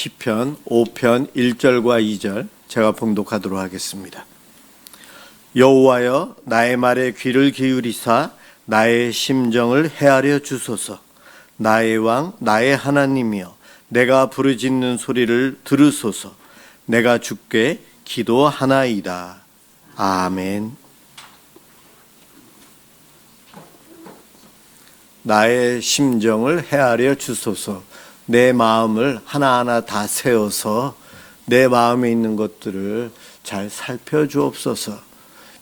시편 5편 1절과 2절 제가 봉독하도록 하겠습니다. 여호와여, 나의 말에 귀를 기울이사 나의 심정을 헤아려 주소서. 나의 왕, 나의 하나님이여, 내가 부르짖는 소리를 들으소서. 내가 주께 기도하나이다. 아멘. 나의 심정을 헤아려 주소서. 내 마음을 하나하나 다 세워서 내 마음에 있는 것들을 잘 살펴주옵소서.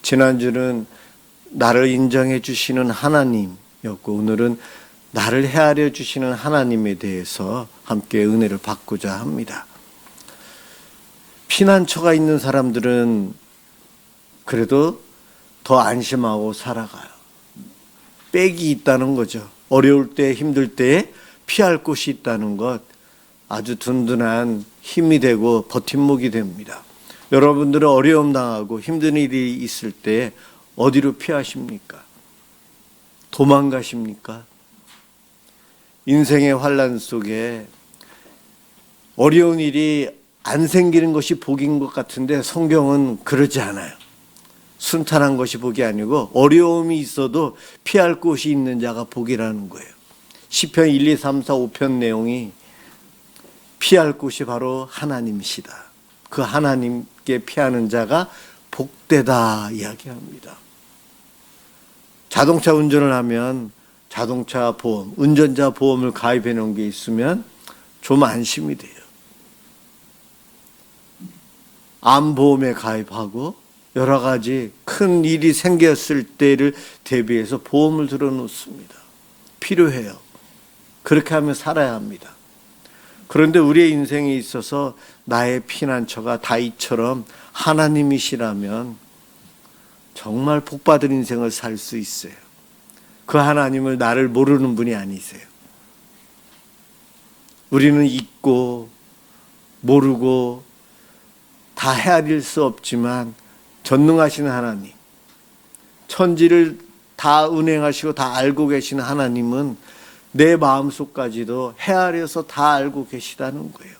지난주는 나를 인정해 주시는 하나님이었고, 오늘은 나를 헤아려 주시는 하나님에 대해서 함께 은혜를 받고자 합니다. 피난처가 있는 사람들은 그래도 더 안심하고 살아가요. 백이 있다는 거죠. 어려울 때, 힘들 때에 피할 곳이 있다는 것, 아주 든든한 힘이 되고 버팀목이 됩니다. 여러분들은 어려움 당하고 힘든 일이 있을 때 어디로 피하십니까? 도망가십니까? 인생의 환난 속에 어려운 일이 안 생기는 것이 복인 것 같은데 성경은 그러지 않아요. 순탄한 것이 복이 아니고 어려움이 있어도 피할 곳이 있는 자가 복이라는 거예요. 시편 1, 2, 3, 4, 5편 내용이 피할 곳이 바로 하나님이시다. 그 하나님께 피하는 자가 복되다 이야기합니다. 자동차 운전을 하면 자동차 보험, 운전자 보험을 가입해 놓은 게 있으면 좀 안심이 돼요. 암보험에 가입하고 여러 가지 큰 일이 생겼을 때를 대비해서 보험을 들어 놓습니다. 필요해요. 그렇게 하면 살아야 합니다. 그런데 우리의 인생에 있어서 나의 피난처가 다윗처럼 하나님이시라면 정말 복받은 인생을 살 수 있어요. 그 하나님을 나를 모르는 분이 아니세요. 우리는 잊고 모르고 다 헤아릴 수 없지만 전능하신 하나님, 천지를 다 운행하시고 다 알고 계시는 하나님은 내 마음속까지도 헤아려서 다 알고 계시다는 거예요.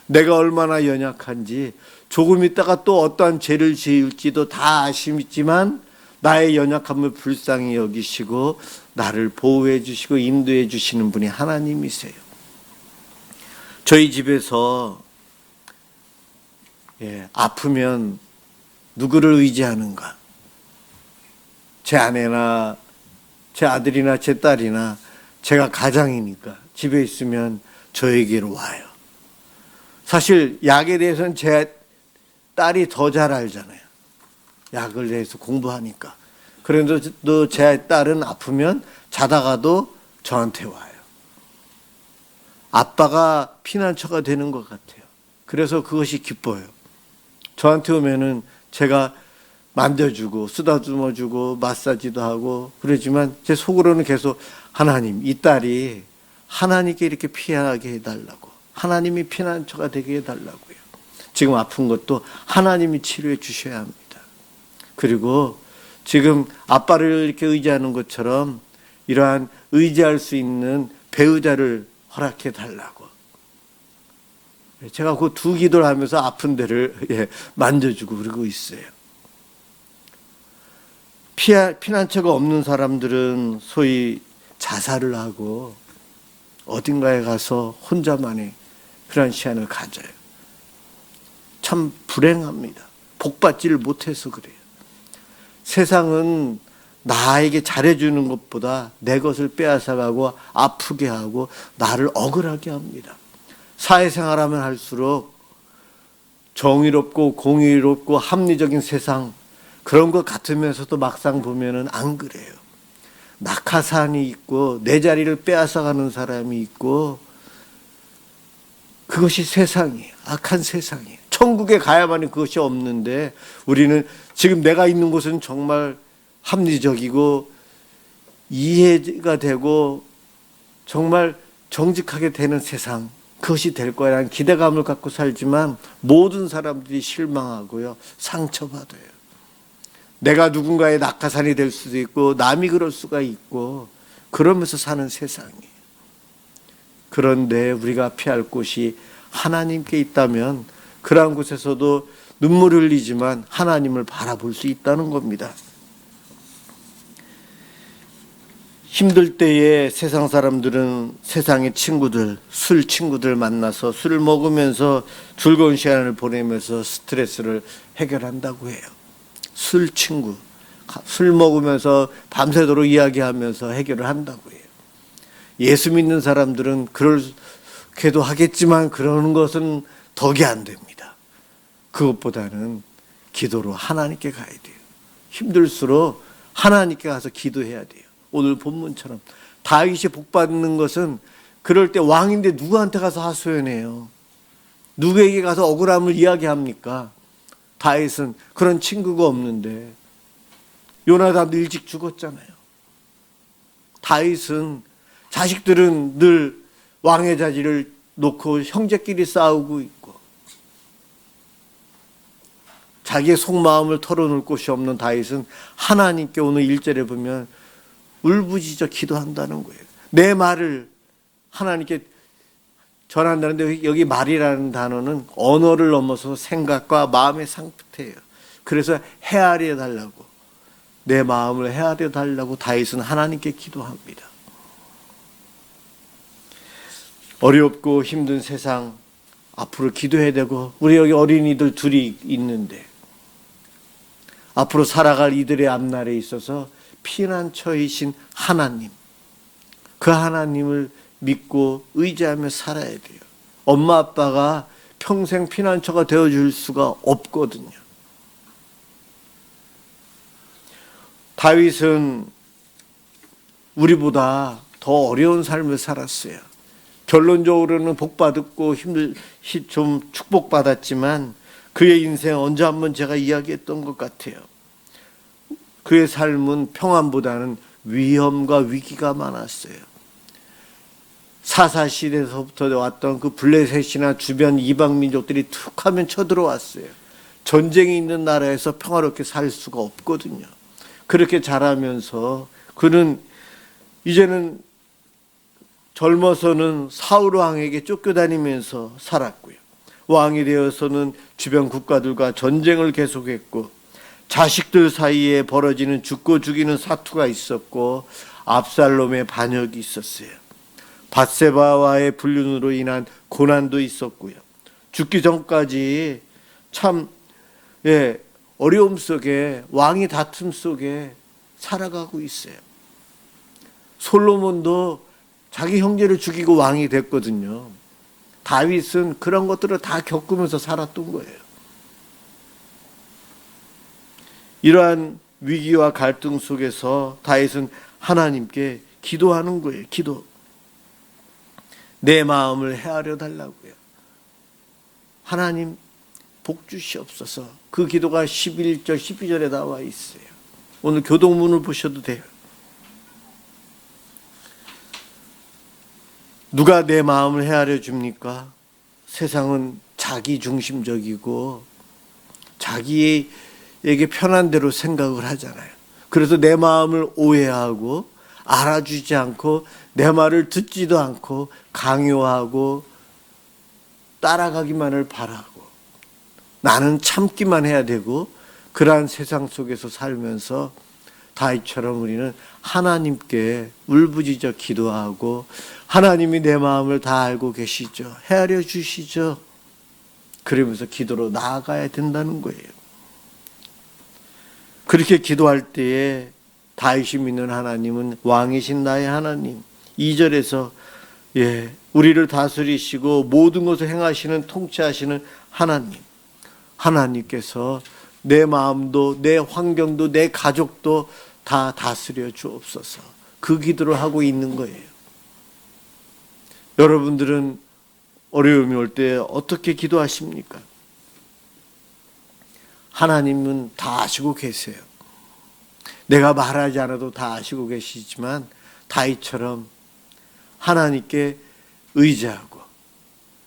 내가 얼마나 연약한지, 조금 있다가 또 어떠한 죄를 지을지도 다 아시지만 나의 연약함을 불쌍히 여기시고 나를 보호해 주시고 인도해 주시는 분이 하나님이세요. 저희 집에서 아프면 누구를 의지하는가? 제 아내나 제 아들이나 제 딸이나 제가 가장이니까 집에 있으면 저에게로 와요. 사실 약에 대해서는 제 딸이 더 잘 알잖아요. 약을 대해서 공부하니까. 그런데도 제 딸은 아프면 자다가도 저한테 와요. 아빠가 피난처가 되는 것 같아요. 그래서 그것이 기뻐요. 저한테 오면은 제가 만져주고 쓰다듬어주고 마사지도 하고 그러지만 제 속으로는 계속 하나님, 이 딸이 하나님께 이렇게 피하게 해달라고, 하나님이 피난처가 되게 해달라고요. 지금 아픈 것도 하나님이 치료해 주셔야 합니다. 그리고 지금 아빠를 이렇게 의지하는 것처럼 이러한 의지할 수 있는 배우자를 허락해 달라고. 제가 그 두 기도를 하면서 아픈 데를 만져주고 그러고 있어요. 피난처가 없는 사람들은 소위 자살을 하고 어딘가에 가서 혼자만의 그런 시간을 가져요. 참 불행합니다. 복받지를 못해서 그래요. 세상은 나에게 잘해주는 것보다 내 것을 빼앗아가고 아프게 하고 나를 억울하게 합니다. 사회생활하면 할수록 정의롭고 공의롭고 합리적인 세상, 그런 것 같으면서도 막상 보면은 안 그래요. 낙하산이 있고 내 자리를 빼앗아가는 사람이 있고, 그것이 세상이에요. 악한 세상이에요. 천국에 가야만이 그것이 없는데 우리는 지금 내가 있는 곳은 정말 합리적이고 이해가 되고 정말 정직하게 되는 세상, 그것이 될 거라는 기대감을 갖고 살지만 모든 사람들이 실망하고요, 상처받아요. 내가 누군가의 낙하산이 될 수도 있고 남이 그럴 수가 있고 그러면서 사는 세상이에요. 그런데 우리가 피할 곳이 하나님께 있다면 그러한 곳에서도 눈물을 흘리지만 하나님을 바라볼 수 있다는 겁니다. 힘들 때에 세상 사람들은 세상의 친구들, 술 친구들 만나서 술을 먹으면서 즐거운 시간을 보내면서 스트레스를 해결한다고 해요. 술 친구, 술 먹으면서 밤새도록 이야기하면서 해결을 한다고 해요. 예수 믿는 사람들은 그렇게도 하겠지만 그러는 것은 덕이 안 됩니다. 그것보다는 기도로 하나님께 가야 돼요. 힘들수록 하나님께 가서 기도해야 돼요. 오늘 본문처럼 다윗이 복받는 것은 그럴 때 왕인데 누구한테 가서 하소연해요? 누구에게 가서 억울함을 이야기합니까? 다윗은 그런 친구가 없는데 요나단도 일찍 죽었잖아요. 다윗은 자식들은 늘 왕의 자리를 놓고 형제끼리 싸우고 있고 자기의 속마음을 털어놓을 곳이 없는 다윗은 하나님께 오늘 1절에 보면 울부짖어 기도한다는 거예요. 내 말을 하나님께 전한다는데 여기 말이라는 단어는 언어를 넘어서 생각과 마음의 상태예요. 그래서 헤아려 달라고, 내 마음을 헤아려 달라고 다윗은 하나님께 기도합니다. 어렵고 힘든 세상 앞으로 기도해야 되고, 우리 여기 어린이들 둘이 있는데 앞으로 살아갈 이들의 앞날에 있어서 피난처이신 하나님, 그 하나님을 믿고 의지하며 살아야 돼요. 엄마 아빠가 평생 피난처가 되어줄 수가 없거든요. 다윗은 우리보다 더 어려운 삶을 살았어요. 결론적으로는 복받았고 좀 축복받았지만 그의 인생 언제 한번 제가 이야기했던 것 같아요. 그의 삶은 평안보다는 위험과 위기가 많았어요. 사사시대에서부터 왔던 그 블레셋이나 주변 이방 민족들이 툭 하면 쳐들어왔어요. 전쟁이 있는 나라에서 평화롭게 살 수가 없거든요. 그렇게 자라면서 그는 이제는 젊어서는 사울 왕에게 쫓겨다니면서 살았고요. 왕이 되어서는 주변 국가들과 전쟁을 계속했고, 자식들 사이에 벌어지는 죽고 죽이는 사투가 있었고, 압살롬의 반역이 있었어요. 밧세바와의 불륜으로 인한 고난도 있었고요. 죽기 전까지 참 어려움 속에, 왕이 다툼 속에 살아가고 있어요. 솔로몬도 자기 형제를 죽이고 왕이 됐거든요. 다윗은 그런 것들을 다 겪으면서 살았던 거예요. 이러한 위기와 갈등 속에서 다윗은 하나님께 기도하는 거예요. 기도. 내 마음을 헤아려 달라고요. 하나님 복 주시옵소서. 그 기도가 11절, 12절에 나와 있어요. 오늘 교동문을 보셔도 돼요. 누가 내 마음을 헤아려 줍니까? 세상은 자기 중심적이고 자기에게 편한 대로 생각을 하잖아요. 그래서 내 마음을 오해하고 알아주지 않고 내 말을 듣지도 않고 강요하고 따라가기만을 바라고 나는 참기만 해야 되고, 그러한 세상 속에서 살면서 다윗처럼 우리는 하나님께 울부짖어 기도하고, 하나님이 내 마음을 다 알고 계시죠. 헤아려 주시죠. 그러면서 기도로 나아가야 된다는 거예요. 그렇게 기도할 때에 다윗이 믿는 하나님은 왕이신 나의 하나님, 2절에서 우리를 다스리시고 모든 것을 행하시는 통치하시는 하나님, 하나님께서 내 마음도 내 환경도 내 가족도 다 다스려 주옵소서. 그 기도를 하고 있는 거예요. 여러분들은 어려움이 올 때 어떻게 기도하십니까? 하나님은 다 아시고 계세요. 내가 말하지 않아도 다 아시고 계시지만 다윗처럼 하나님께 의지하고,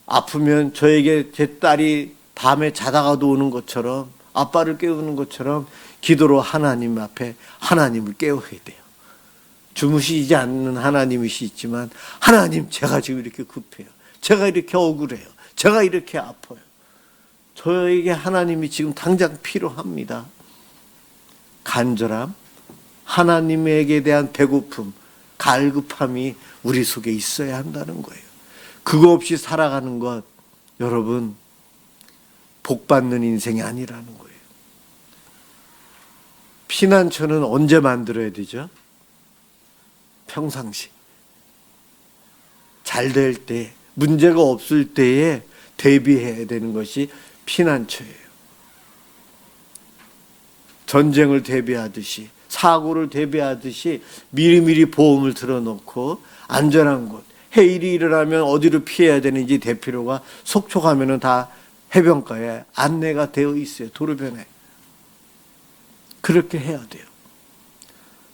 아프면 저에게 제 딸이 밤에 자다가도 오는 것처럼, 아빠를 깨우는 것처럼 기도로 하나님 앞에 하나님을 깨워야 돼요. 주무시지 않는 하나님이시지만, 하나님 제가 지금 이렇게 급해요. 제가 이렇게 억울해요. 제가 이렇게 아파요. 저에게 하나님이 지금 당장 필요합니다. 간절함, 하나님에게 대한 배고픔, 갈급함이 우리 속에 있어야 한다는 거예요. 그거 없이 살아가는 것, 여러분, 복 받는 인생이 아니라는 거예요. 피난처는 언제 만들어야 되죠? 평상시. 잘 될 때, 문제가 없을 때에 대비해야 되는 것이 피난처예요. 전쟁을 대비하듯이, 사고를 대비하듯이 미리미리 보험을 들어놓고 안전한 곳, 해일이 일어나면 어디로 피해야 되는지 대피로가 속초 가면은 다 해변가에 안내가 되어 있어요. 도로변에. 그렇게 해야 돼요.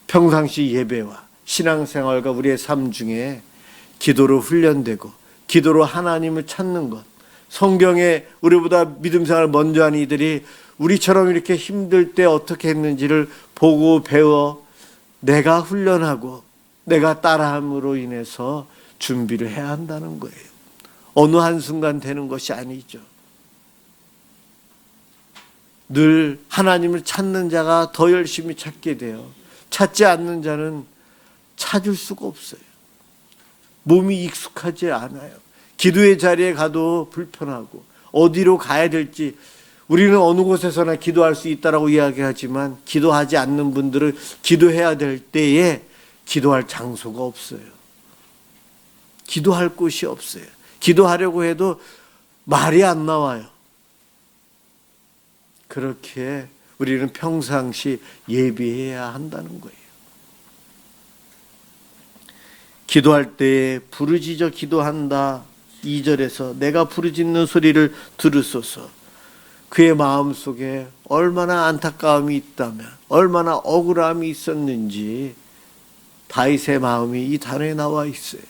평상시 예배와 신앙생활과 우리의 삶 중에 기도로 훈련되고 기도로 하나님을 찾는 것, 성경에 우리보다 믿음생활을 먼저 하는 이들이 우리처럼 이렇게 힘들 때 어떻게 했는지를 보고 배워 내가 훈련하고 내가 따라함으로 인해서 준비를 해야 한다는 거예요. 어느 한순간 되는 것이 아니죠. 늘 하나님을 찾는 자가 더 열심히 찾게 돼요. 찾지 않는 자는 찾을 수가 없어요. 몸이 익숙하지 않아요. 기도의 자리에 가도 불편하고 어디로 가야 될지, 우리는 어느 곳에서나 기도할 수 있다라고 이야기하지만 기도하지 않는 분들은 기도해야 될 때에 기도할 장소가 없어요. 기도할 곳이 없어요. 기도하려고 해도 말이 안 나와요. 그렇게 우리는 평상시 예비해야 한다는 거예요. 기도할 때에 부르짖어 기도한다. 2절에서 내가 부르짖는 소리를 들으소서. 그의 마음속에 얼마나 안타까움이 있다면, 얼마나 억울함이 있었는지 다윗의 마음이 이 단어에 나와 있어요.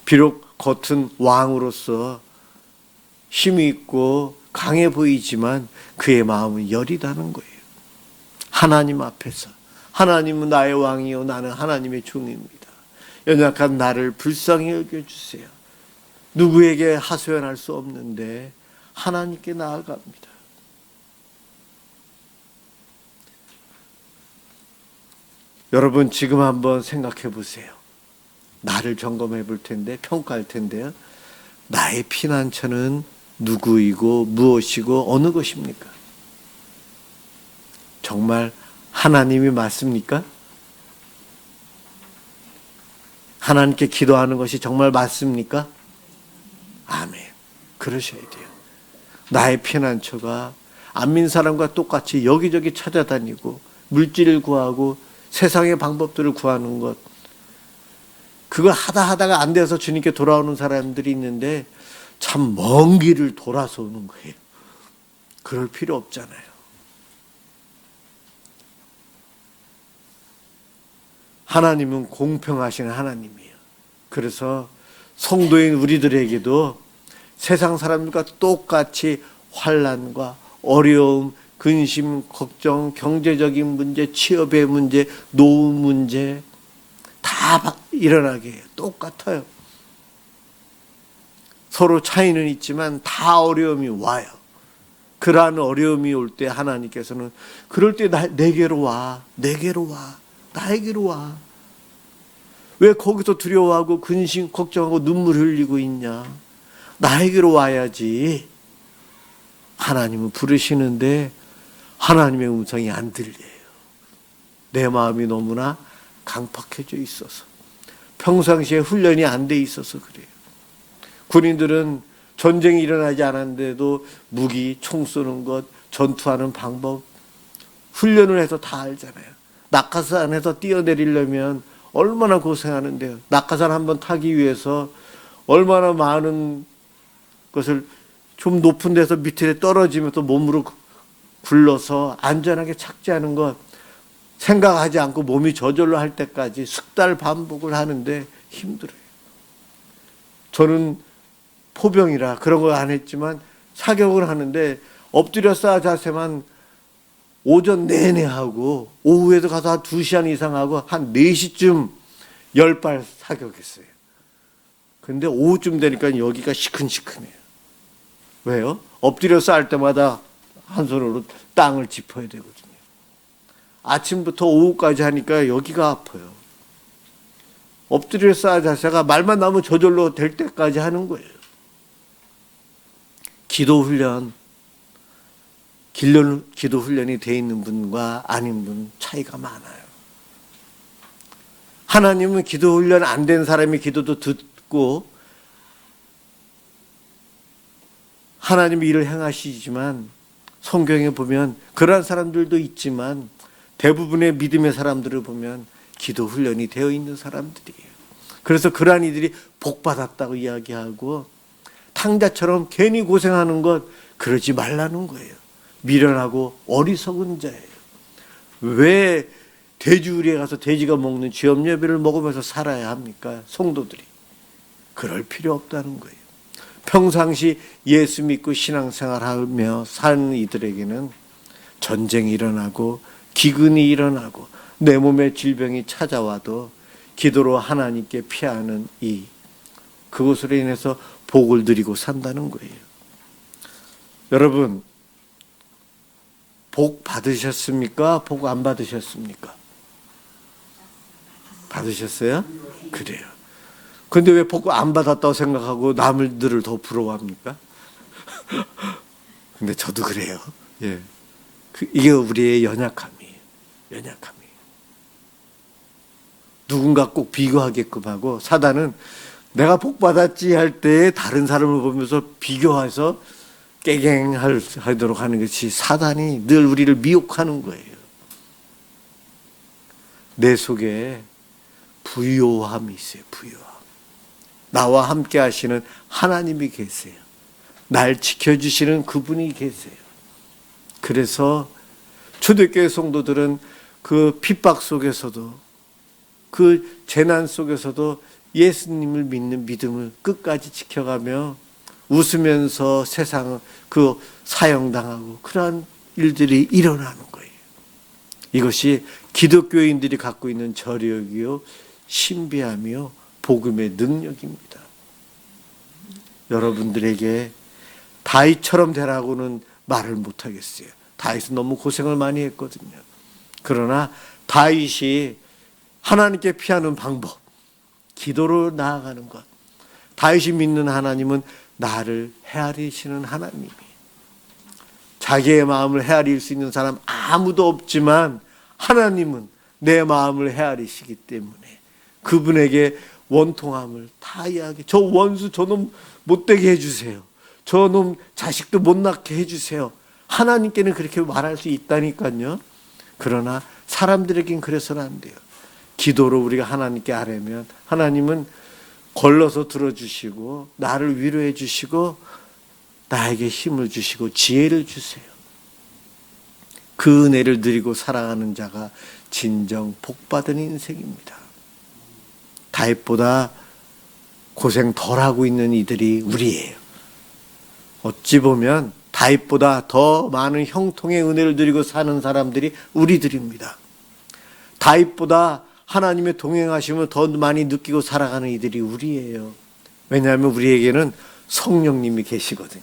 비록 겉은 왕으로서 힘이 있고 강해 보이지만 그의 마음은 여리다는 거예요. 하나님 앞에서, 하나님은 나의 왕이요 나는 하나님의 종입니다. 연약한 나를 불쌍히 여겨주세요. 누구에게 하소연할 수 없는데 하나님께 나아갑니다. 여러분, 지금 한번 생각해 보세요. 나를 점검해 볼 텐데, 평가할 텐데요. 나의 피난처는 누구이고 무엇이고 어느 것입니까? 정말 하나님이 맞습니까? 하나님께 기도하는 것이 정말 맞습니까? 아멘. 그러셔야 돼요. 나의 피난처가 안민 사람과 똑같이 여기저기 찾아다니고 물질을 구하고 세상의 방법들을 구하는 것, 그걸 하다가 안 돼서 주님께 돌아오는 사람들이 있는데 참 먼 길을 돌아서 오는 거예요. 그럴 필요 없잖아요. 하나님은 공평하신 하나님이에요. 그래서 성도인 우리들에게도 세상 사람들과 똑같이 환난과 어려움, 근심, 걱정, 경제적인 문제, 취업의 문제, 노후 문제 다 일어나게 해요. 똑같아요. 서로 차이는 있지만 다 어려움이 와요. 그러한 어려움이 올 때 하나님께서는 그럴 때 내게로 와, 내게로 와, 나에게로 와. 왜 거기서 두려워하고 근심, 걱정하고 눈물 흘리고 있냐? 나에게로 와야지. 하나님은 부르시는데 하나님의 음성이 안 들려요. 내 마음이 너무나 강팍해져 있어서, 평상시에 훈련이 안 돼 있어서 그래요. 군인들은 전쟁이 일어나지 않았는데도 무기, 총 쏘는 것, 전투하는 방법 훈련을 해서 다 알잖아요. 낙하산에서 뛰어내리려면 얼마나 고생하는데요. 낙하산 한번 타기 위해서 얼마나 많은 것을, 좀 높은 데서 밑에 떨어지면 또 몸으로 굴러서 안전하게 착지하는 것 생각하지 않고 몸이 저절로 할 때까지 숙달 반복을 하는데 힘들어요. 저는 포병이라 그런 거 안 했지만 사격을 하는데 엎드려 쌓아 자세만 오전 내내 하고 오후에도 가서 한 2시간 이상 하고 한 4시쯤 10발 사격했어요. 근데 오후쯤 되니까 여기가 시큰시큰해요. 왜요? 엎드려 쌀 때마다 한 손으로 땅을 짚어야 되거든요. 아침부터 오후까지 하니까 여기가 아파요. 엎드려 쌀 자세가 말만 나오면 저절로 될 때까지 하는 거예요. 기도 훈련이 돼 있는 분과 아닌 분 차이가 많아요. 하나님은 기도 훈련 안 된 사람의 기도도 듣고 하나님이 일을 행하시지만 성경에 보면 그러한 사람들도 있지만 대부분의 믿음의 사람들을 보면 기도 훈련이 되어 있는 사람들이에요. 그래서 그러한 이들이 복받았다고 이야기하고 탕자처럼 괜히 고생하는 것 그러지 말라는 거예요. 미련하고 어리석은 자예요. 왜 돼지우리에 가서 돼지가 먹는 쥐염예배를 먹으면서 살아야 합니까? 성도들이. 그럴 필요 없다는 거예요. 평상시 예수 믿고 신앙생활하며 사는 이들에게는 전쟁이 일어나고 기근이 일어나고 내 몸에 질병이 찾아와도 기도로 하나님께 피하는 그것으로 인해서 복을 누리고 산다는 거예요. 여러분, 복 받으셨습니까? 복 안 받으셨습니까? 받으셨어요? 그래요. 근데 왜 복 안 받았다고 생각하고 남들을 더 부러워합니까? 근데 저도 그래요. 예. 이게 우리의 연약함이에요. 연약함이에요. 누군가 꼭 비교하게끔 하고 사단은 내가 복 받았지 할 때 다른 사람을 보면서 비교해서 깨갱하도록 하는 것이 사단이 늘 우리를 미혹하는 거예요. 내 속에 부요함이 있어요. 부요함. 나와 함께 하시는 하나님이 계세요. 날 지켜주시는 그분이 계세요. 그래서 초대교회 성도들은 그 핍박 속에서도 그 재난 속에서도 예수님을 믿는 믿음을 끝까지 지켜가며 웃으면서 세상 그 사형당하고 그러한 일들이 일어나는 거예요. 이것이 기독교인들이 갖고 있는 저력이요 신비함이요 복음의 능력입니다. 여러분들에게 다윗처럼 되라고는 말을 못하겠어요. 다윗은 너무 고생을 많이 했거든요. 그러나 다윗이 하나님께 피하는 방법, 기도로 나아가는 것. 다윗이 믿는 하나님은 나를 헤아리시는 하나님이에요. 자기의 마음을 헤아릴 수 있는 사람 아무도 없지만 하나님은 내 마음을 헤아리시기 때문에 그분에게 원통함을 다 이야기. 저 원수 저놈 못되게 해주세요. 저놈 자식도 못 낳게 해주세요. 하나님께는 그렇게 말할 수 있다니까요. 그러나 사람들에겐 그래서는 안 돼요. 기도로 우리가 하나님께 아뢰면 하나님은 걸러서 들어주시고 나를 위로해 주시고 나에게 힘을 주시고 지혜를 주세요. 그 은혜를 누리고 살아가는 자가 진정 복받은 인생입니다. 다윗보다 고생 덜하고 있는 이들이 우리예요. 어찌 보면 다윗보다 더 많은 형통의 은혜를 누리고 사는 사람들이 우리들입니다. 다윗보다 하나님의 동행하심을 더 많이 느끼고 살아가는 이들이 우리예요. 왜냐하면 우리에게는 성령님이 계시거든요.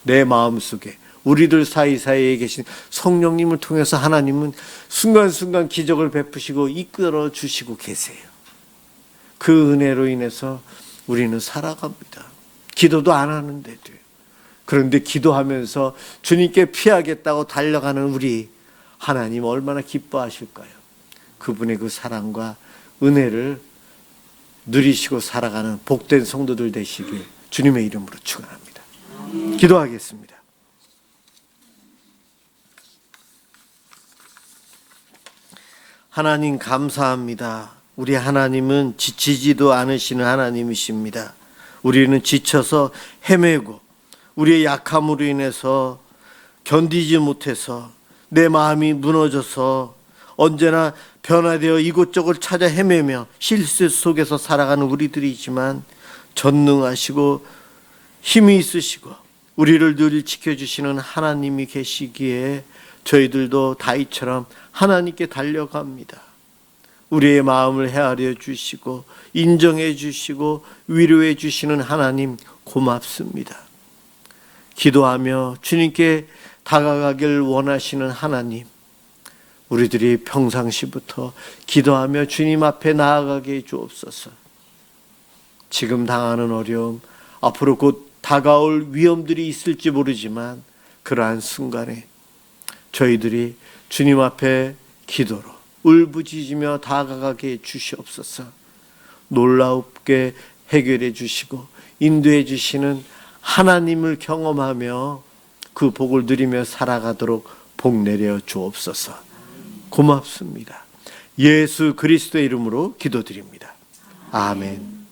내 마음속에 우리들 사이사이에 계신 성령님을 통해서 하나님은 순간순간 기적을 베푸시고 이끌어 주시고 계세요. 그 은혜로 인해서 우리는 살아갑니다. 기도도 안 하는데도요. 그런데 기도하면서 주님께 피하겠다고 달려가는 우리 하나님 얼마나 기뻐하실까요? 그분의 그 사랑과 은혜를 누리시고 살아가는 복된 성도들 되시길 주님의 이름으로 축원합니다. 기도하겠습니다. 하나님 감사합니다. 우리 하나님은 지치지도 않으시는 하나님이십니다. 우리는 지쳐서 헤매고 우리의 약함으로 인해서 견디지 못해서 내 마음이 무너져서 언제나 변화되어 이곳저곳 찾아 헤매며 실수 속에서 살아가는 우리들이지만 전능하시고 힘이 있으시고 우리를 늘 지켜주시는 하나님이 계시기에 저희들도 다윗처럼 하나님께 달려갑니다. 우리의 마음을 헤아려 주시고 인정해 주시고 위로해 주시는 하나님 고맙습니다. 기도하며 주님께 다가가길 원하시는 하나님, 우리들이 평상시부터 기도하며 주님 앞에 나아가게 해 주옵소서. 지금 당하는 어려움, 앞으로 곧 다가올 위험들이 있을지 모르지만 그러한 순간에 저희들이 주님 앞에 기도로 울부짖으며 다가가게 해 주시옵소서. 놀랍게 해결해 주시고 인도해 주시는 하나님을 경험하며 그 복을 누리며 살아가도록 복 내려 주옵소서. 고맙습니다. 예수 그리스도의 이름으로 기도드립니다. 아멘.